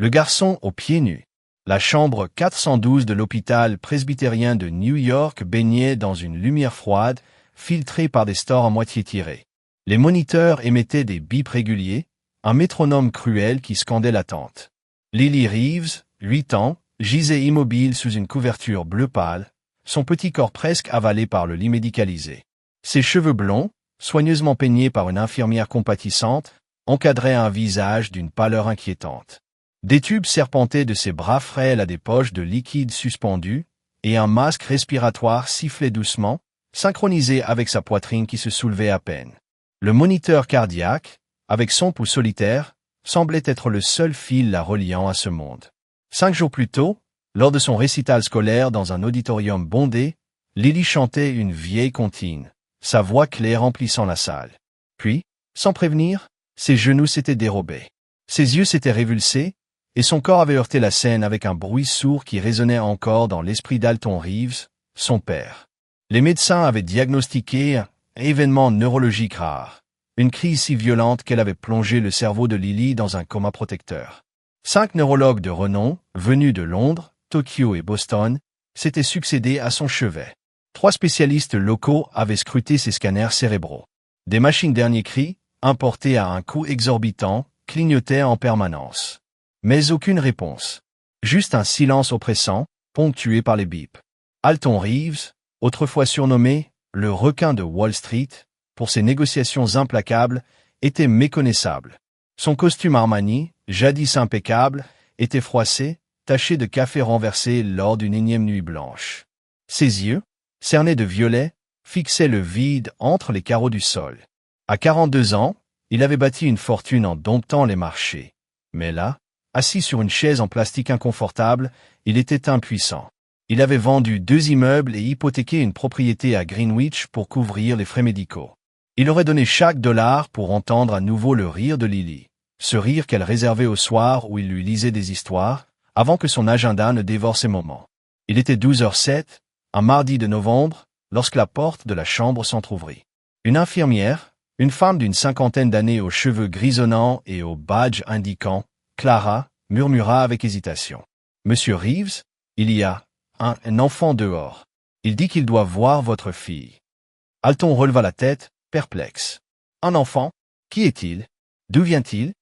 Le garçon aux pieds nus. La chambre 412 de l'hôpital presbytérien de New York baignait dans une lumière froide, filtrée par des stores à moitié tirés. Les moniteurs émettaient des bips réguliers, un métronome cruel qui scandait l'attente. Lily Reeves, 8 ans, gisait immobile sous une couverture bleu pâle, son petit corps presque avalé par le lit médicalisé. Ses cheveux blonds, soigneusement peignés par une infirmière compatissante, encadraient un visage d'une pâleur inquiétante. Des tubes serpentaient de ses bras frêles à des poches de liquide suspendus, et un masque respiratoire sifflait doucement, synchronisé avec sa poitrine qui se soulevait à peine. Le moniteur cardiaque, avec son pouls solitaire, semblait être le seul fil la reliant à ce monde. 5 jours plus tôt, lors de son récital scolaire dans un auditorium bondé, Lily chantait une vieille comptine, sa voix claire emplissant la salle. Puis, sans prévenir, ses genoux s'étaient dérobés. Ses yeux s'étaient révulsés, et son corps avait heurté la scène avec un bruit sourd qui résonnait encore dans l'esprit d'Alton Reeves, son père. Les médecins avaient diagnostiqué un événement neurologique rare, une crise si violente qu'elle avait plongé le cerveau de Lily dans un coma protecteur. 5 neurologues de renom, venus de Londres, Tokyo et Boston, s'étaient succédés à son chevet. 3 spécialistes locaux avaient scruté ses scanners cérébraux. Des machines dernier cri, importées à un coût exorbitant, clignotaient en permanence. Mais aucune réponse. Juste un silence oppressant, ponctué par les bips. Alton Reeves, autrefois surnommé le requin de Wall Street, pour ses négociations implacables, était méconnaissable. Son costume Armani, jadis impeccable, était froissé, taché de café renversé lors d'une énième nuit blanche. Ses yeux, cernés de violet, fixaient le vide entre les carreaux du sol. À 42 ans, il avait bâti une fortune en domptant les marchés. Mais là, assis sur une chaise en plastique inconfortable, il était impuissant. Il avait vendu 2 immeubles et hypothéqué une propriété à Greenwich pour couvrir les frais médicaux. Il aurait donné chaque dollar pour entendre à nouveau le rire de Lily, ce rire qu'elle réservait au soir où il lui lisait des histoires, avant que son agenda ne dévore ses moments. Il était 12h07, un mardi de novembre, lorsque la porte de la chambre s'entr'ouvrit. Une infirmière, une femme d'une 50aine d'années aux cheveux grisonnants et au badge indiquant Clara, murmura avec hésitation. « Monsieur Reeves, il y a un enfant dehors. Il dit qu'il doit voir votre fille. » Alton releva la tête, perplexe. « Un enfant? Qui est-il? D'où vient-il »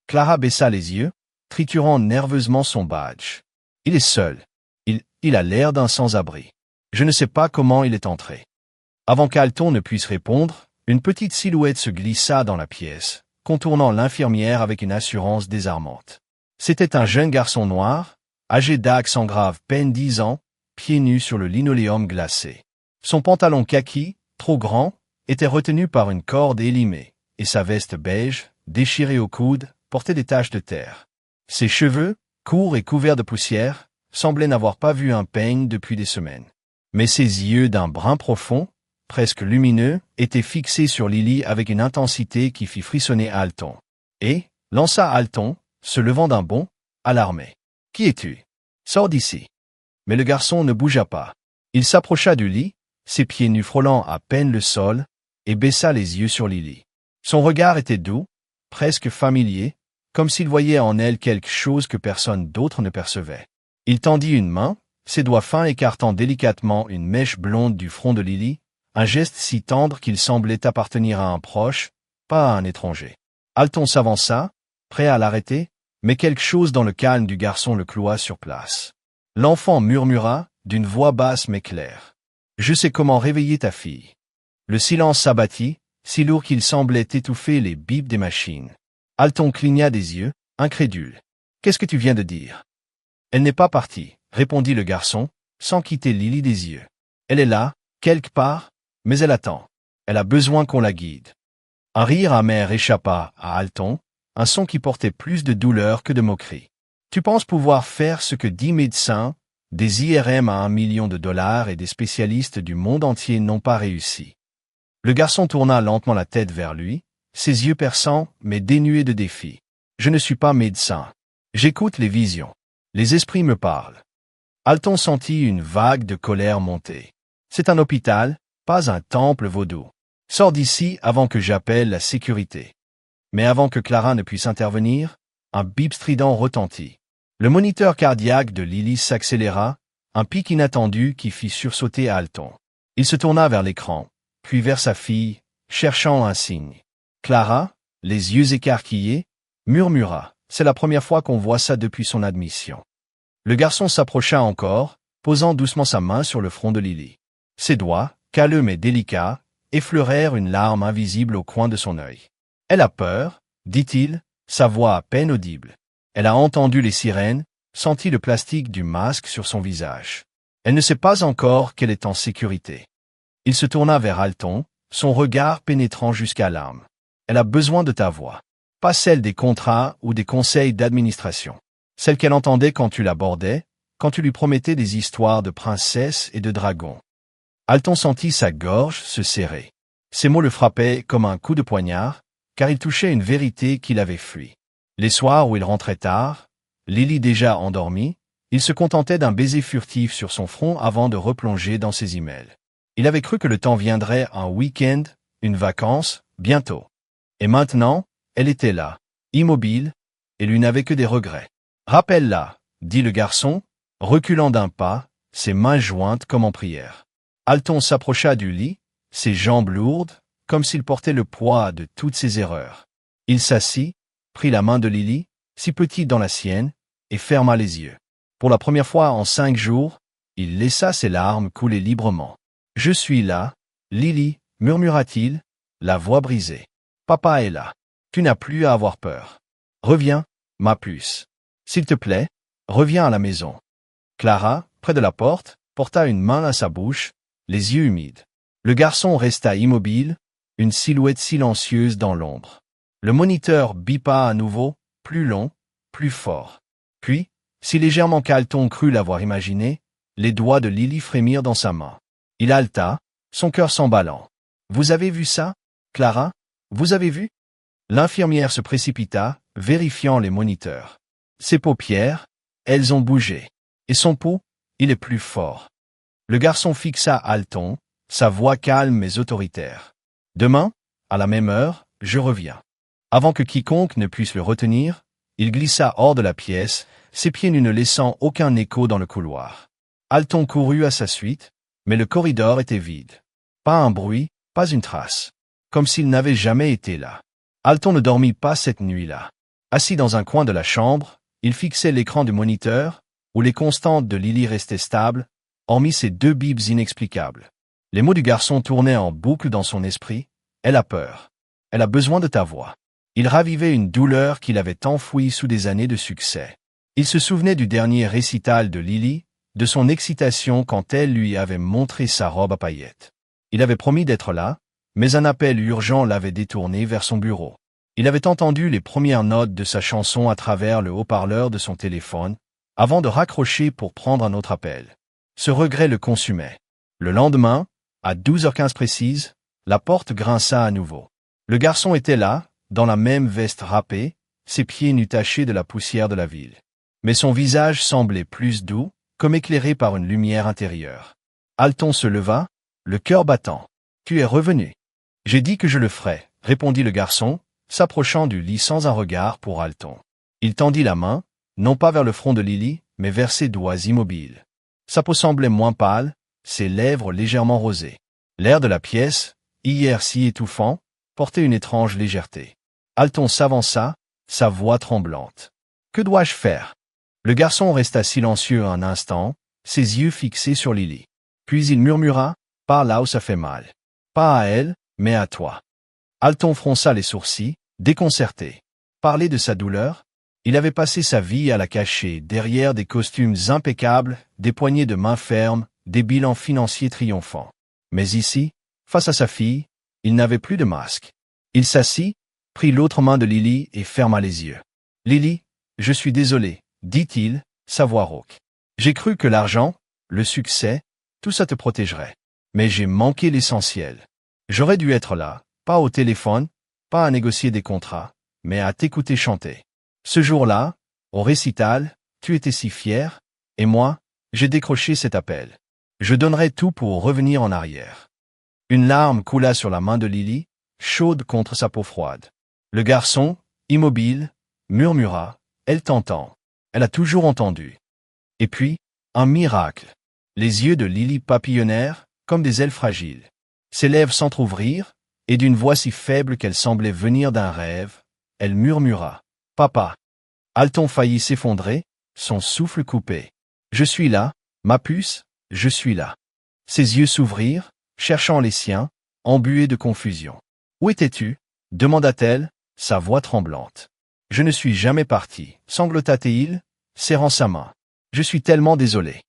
Clara baissa les yeux, triturant nerveusement son badge. « Il est seul. Il a l'air d'un sans-abri. Je ne sais pas comment il est entré. » Avant qu'Alton ne puisse répondre, une petite silhouette se glissa dans la pièce, contournant l'infirmière avec une assurance désarmante. C'était un jeune garçon noir, âgé d'accent grave, peine 10 ans, pieds nus sur le linoléum glacé. Son pantalon kaki, trop grand, était retenu par une corde élimée, et sa veste beige, déchirée au coude, portait des taches de terre. Ses cheveux, courts et couverts de poussière, semblaient n'avoir pas vu un peigne depuis des semaines. Mais ses yeux d'un brun profond, presque lumineux, étaient fixés sur Lily avec une intensité qui fit frissonner Alton. Et, lança Alton, se levant d'un bond, alarmé. « Qui es-tu? Sors d'ici. » Mais le garçon ne bougea pas. Il s'approcha du lit, ses pieds nus frôlant à peine le sol, et baissa les yeux sur Lily. Son regard était doux, presque familier, comme s'il voyait en elle quelque chose que personne d'autre ne percevait. Il tendit une main, ses doigts fins écartant délicatement une mèche blonde du front de Lily, un geste si tendre qu'il semblait appartenir à un proche, pas à un étranger. Alton s'avança, prêt à l'arrêter, mais quelque chose dans le calme du garçon le cloua sur place. L'enfant murmura, d'une voix basse mais claire. « Je sais comment réveiller ta fille. » Le silence s'abattit, si lourd qu'il semblait étouffer les bips des machines. Alton cligna des yeux, incrédule. « Qu'est-ce que tu viens de dire? » « Elle n'est pas partie, » répondit le garçon, sans quitter Lily des yeux. « Elle est là, quelque part, mais elle attend. Elle a besoin qu'on la guide. » Un rire amer échappa à Alton, un son qui portait plus de douleur que de moquerie. « Tu penses pouvoir faire ce que 10 médecins, des IRM à $1 million et des spécialistes du monde entier n'ont pas réussi. » Le garçon tourna lentement la tête vers lui, ses yeux perçants mais dénués de défi. « Je ne suis pas médecin. J'écoute les visions. Les esprits me parlent. » Alton sentit une vague de colère monter. « C'est un hôpital, pas un temple vaudou. Sors d'ici avant que j'appelle la sécurité. » Mais avant que Clara ne puisse intervenir, un bip strident retentit. Le moniteur cardiaque de Lily s'accéléra, un pic inattendu qui fit sursauter Alton. Il se tourna vers l'écran, puis vers sa fille, cherchant un signe. Clara, les yeux écarquillés, murmura « C'est la première fois qu'on voit ça depuis son admission ». Le garçon s'approcha encore, posant doucement sa main sur le front de Lily. Ses doigts, calmes et délicats, effleurèrent une larme invisible au coin de son œil. « Elle a peur », dit-il, sa voix à peine audible. Elle a entendu les sirènes, senti le plastique du masque sur son visage. Elle ne sait pas encore qu'elle est en sécurité. Il se tourna vers Alton, son regard pénétrant jusqu'à l'âme. Elle a besoin de ta voix. Pas celle des contrats ou des conseils d'administration. Celle qu'elle entendait quand tu l'abordais, quand tu lui promettais des histoires de princesses et de dragons. Alton sentit sa gorge se serrer. Ces mots le frappaient comme un coup de poignard, car il touchait une vérité qu'il avait fui. Les soirs où il rentrait tard, Lily déjà endormie, il se contentait d'un baiser furtif sur son front avant de replonger dans ses emails. Il avait cru que le temps viendrait un week-end, une vacance, bientôt. Et maintenant, elle était là, immobile, et lui n'avait que des regrets. « Rappelle-la », dit le garçon, reculant d'un pas, ses mains jointes comme en prière. Alton s'approcha du lit, ses jambes lourdes, comme s'il portait le poids de toutes ses erreurs. Il s'assit, prit la main de Lily, si petite dans la sienne, et ferma les yeux. Pour la première fois en 5 jours, il laissa ses larmes couler librement. « Je suis là, Lily, murmura-t-il, la voix brisée. Papa est là. Tu n'as plus à avoir peur. Reviens, ma puce. S'il te plaît, reviens à la maison. » Clara, près de la porte, porta une main à sa bouche, les yeux humides. Le garçon resta immobile, une silhouette silencieuse dans l'ombre. Le moniteur bipa à nouveau, plus long, plus fort. Puis, si légèrement qu'Alton crut l'avoir imaginé, les doigts de Lily frémirent dans sa main. Il haleta, son cœur s'emballant. « Vous avez vu ça, Clara? Vous avez vu ?» L'infirmière se précipita, vérifiant les moniteurs. Ses paupières, elles ont bougé. Et son pouls, il est plus fort. Le garçon fixa Alton, sa voix calme mais autoritaire. « Demain, à la même heure, je reviens. » Avant que quiconque ne puisse le retenir, il glissa hors de la pièce, ses pieds nus ne laissant aucun écho dans le couloir. Alton courut à sa suite, mais le corridor était vide. Pas un bruit, pas une trace. Comme s'il n'avait jamais été là. Alton ne dormit pas cette nuit-là. Assis dans un coin de la chambre, il fixait l'écran du moniteur, où les constantes de Lily restaient stables, hormis ces 2 bips inexplicables. Les mots du garçon tournaient en boucle dans son esprit. « Elle a peur. Elle a besoin de ta voix. » Il ravivait une douleur qu'il avait enfouie sous des années de succès. Il se souvenait du dernier récital de Lily, de son excitation quand elle lui avait montré sa robe à paillettes. Il avait promis d'être là, mais un appel urgent l'avait détourné vers son bureau. Il avait entendu les premières notes de sa chanson à travers le haut-parleur de son téléphone, avant de raccrocher pour prendre un autre appel. Ce regret le consumait. Le lendemain, à 12h15 précise, la porte grinça à nouveau. Le garçon était là, dans la même veste râpée, ses pieds nus tachés de la poussière de la ville. Mais son visage semblait plus doux, comme éclairé par une lumière intérieure. Alton se leva, le cœur battant. « Tu es revenu. »« J'ai dit que je le ferais, » répondit le garçon, s'approchant du lit sans un regard pour Alton. Il tendit la main, non pas vers le front de Lily, mais vers ses doigts immobiles. Sa peau semblait moins pâle, ses lèvres légèrement rosées. L'air de la pièce, hier si étouffant, portait une étrange légèreté. Alton s'avança, sa voix tremblante. « Que dois-je faire ?» Le garçon resta silencieux un instant, ses yeux fixés sur Lily. Puis il murmura, « Par là où ça fait mal. Pas à elle, mais à toi. » Alton fronça les sourcils, déconcerté. Parler de sa douleur? Il avait passé sa vie à la cacher, derrière des costumes impeccables, des poignées de main fermes, des bilans financiers triomphants. Mais ici, face à sa fille, il n'avait plus de masque. Il s'assit, prit l'autre main de Lily et ferma les yeux. « Lily, je suis désolé, » dit-il, sa voix rauque. « J'ai cru que l'argent, le succès, tout ça te protégerait. Mais j'ai manqué l'essentiel. J'aurais dû être là, pas au téléphone, pas à négocier des contrats, mais à t'écouter chanter. Ce jour-là, au récital, tu étais si fier, et moi, j'ai décroché cet appel. Je donnerais tout pour revenir en arrière. » Une larme coula sur la main de Lily, chaude contre sa peau froide. Le garçon, immobile, murmura, « Elle t'entend. Elle a toujours entendu. Et puis, un miracle. Les yeux de Lily papillonnèrent, comme des ailes fragiles. Ses lèvres s'entr'ouvrirent, et d'une voix si faible qu'elle semblait venir d'un rêve, elle murmura. « Papa !» Alton faillit s'effondrer, son souffle coupé. « Je suis là, ma puce, je suis là. » Ses yeux s'ouvrirent, cherchant les siens, embués de confusion. « Où étais-tu » demanda-t-elle, sa voix tremblante. « Je ne suis jamais parti, sanglota-t-il, serrant sa main. Je suis tellement désolé. »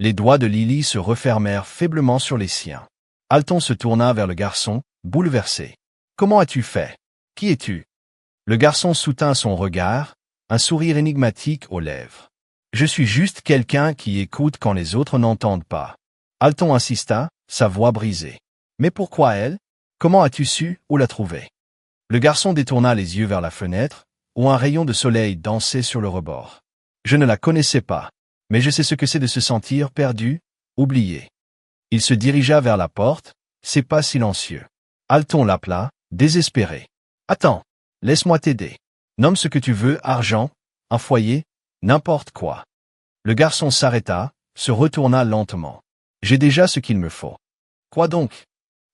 Les doigts de Lily se refermèrent faiblement sur les siens. Alton se tourna vers le garçon, bouleversé. « Comment as-tu fait? Qui es-tu » Le garçon soutint son regard, un sourire énigmatique aux lèvres. « Je suis juste quelqu'un qui écoute quand les autres n'entendent pas. » Alton insista, sa voix brisée. « Mais pourquoi elle? Comment as-tu su où la trouver » Le garçon détourna les yeux vers la fenêtre, où un rayon de soleil dansait sur le rebord. « Je ne la connaissais pas, mais je sais ce que c'est de se sentir perdu, oublié. » Il se dirigea vers la porte, ses pas silencieux. Alton l'appela, désespéré. « Attends, laisse-moi t'aider. Nomme ce que tu veux, argent, un foyer, n'importe quoi. » Le garçon s'arrêta, se retourna lentement. « J'ai déjà ce qu'il me faut. »« Quoi donc ?»«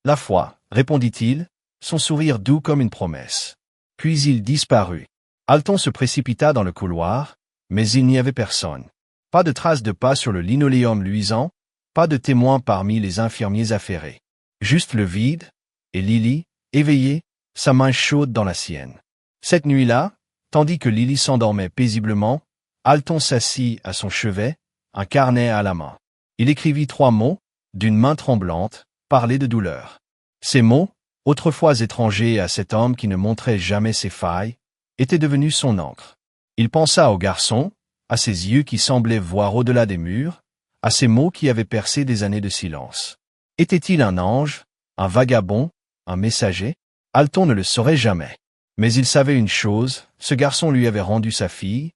La foi, » répondit-il, son sourire doux comme une promesse. Puis il disparut. Alton se précipita dans le couloir, mais il n'y avait personne. Pas de traces de pas sur le linoléum luisant, pas de témoins parmi les infirmiers affairés. Juste le vide, et Lily, éveillée, sa main chaude dans la sienne. Cette nuit-là, tandis que Lily s'endormait paisiblement, Alton s'assit à son chevet, un carnet à la main. Il écrivit 3 mots, d'une main tremblante, parler de douleur. Ces mots, autrefois étrangers à cet homme qui ne montrait jamais ses failles, étaient devenus son encre. Il pensa au garçon, à ses yeux qui semblaient voir au-delà des murs, à ces mots qui avaient percé des années de silence. Était-il un ange, un vagabond, un messager? Alton ne le saurait jamais. Mais il savait une chose, ce garçon lui avait rendu sa fille,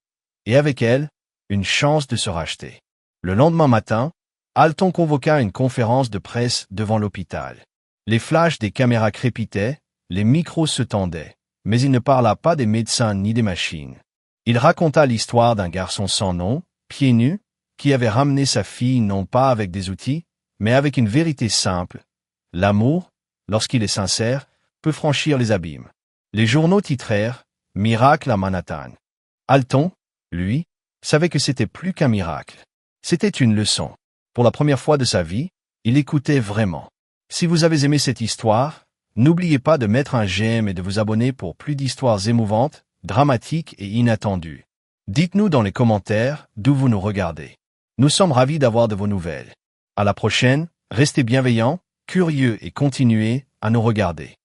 et avec elle, une chance de se racheter. Le lendemain matin, Alton convoqua une conférence de presse devant l'hôpital. Les flashs des caméras crépitaient, les micros se tendaient, mais il ne parla pas des médecins ni des machines. Il raconta l'histoire d'un garçon sans nom, pieds nus, qui avait ramené sa fille non pas avec des outils, mais avec une vérité simple. L'amour, lorsqu'il est sincère, peut franchir les abîmes. Les journaux titrèrent « Miracle à Manhattan ». Alton, lui, savait que c'était plus qu'un miracle. C'était une leçon. Pour la première fois de sa vie, il écoutait vraiment. Si vous avez aimé cette histoire, n'oubliez pas de mettre un j'aime et de vous abonner pour plus d'histoires émouvantes, dramatiques et inattendues. Dites-nous dans les commentaires d'où vous nous regardez. Nous sommes ravis d'avoir de vos nouvelles. À la prochaine, restez bienveillants, curieux et continuez à nous regarder.